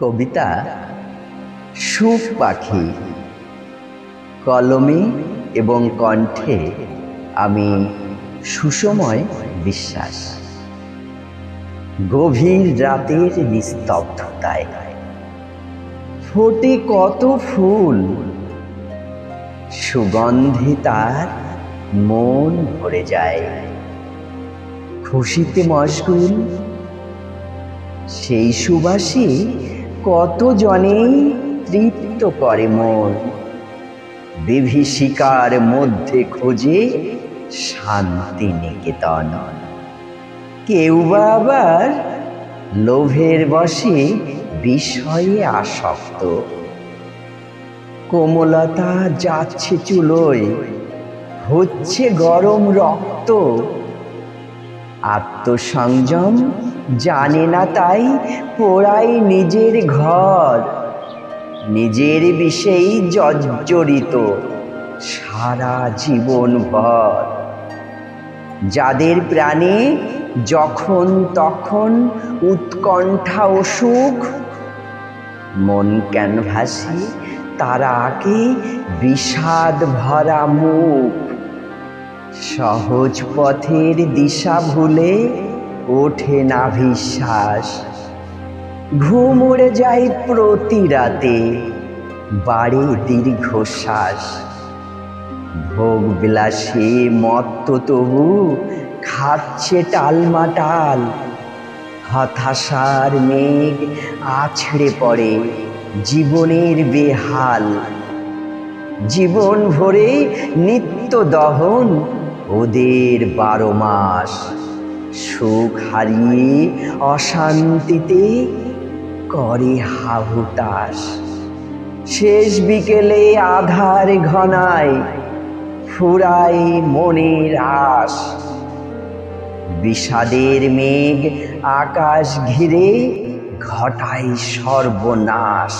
কবিতা সুখ পাখি। কলমে এবং কণ্ঠে আমি সুসময় বিশ্বাস। গভীর রাতের নিস্তব্ধতায় ফোটে কত ফুল, সুগন্ধে তার মন ভরে যায়। খুশিতে মশগুল সেই সুবাসে কত জনেই তৃপ্ত করে মন। বিভীষিকার মধ্যে খোঁজে শান্তি নিকেতন। কেউ বা আবার লোভের বশে বিষয়ে আসক্ত। কোমলতা যাচ্ছে চুলোয়, হচ্ছে গরম রক্ত। আত্মসংযম জানে না তাই পোড়াই নিজের ঘর। নিজের বিষেই জর্জরিত সারা জীবন ভর। যাদের প্রাণে যখন তখন উৎকণ্ঠা ও সুখ, মন ক্যানভাসে তারা আঁকে বিষাদ ভরা মুখ। সহজ পথের দিশা ভুলে ওঠে না বিশ্বাস। ঘুম উড়ে যায় প্রতি রাতে, বাড়ে দীর্ঘশ্বাস। ভোগ বিলাসে মত্ত তবু খাচ্ছে টালমাটাল। হতাশার মেঘ আছড়ে পড়ে জীবনের বেহাল। জীবন ভরে নিত্য দহন ওদের 12 মাস। সুখ হারিয়ে অশান্তিতে করে হাহুতাশ। শেষ বিকেলে আধার ঘনায় ফুরায় মনের আশ। বিষাদের মেঘ আকাশ ঘিরে ঘটায় সর্বনাশ।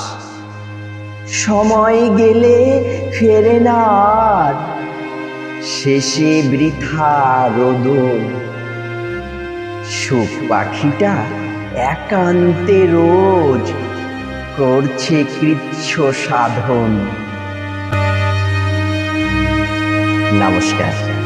সময় গেলে ফেরে না আর, শেষে বৃথা রোদন। সুখ পাখিটা একান্তে রোজ করছে কৃচ্ছ সাধন। নমস্কার।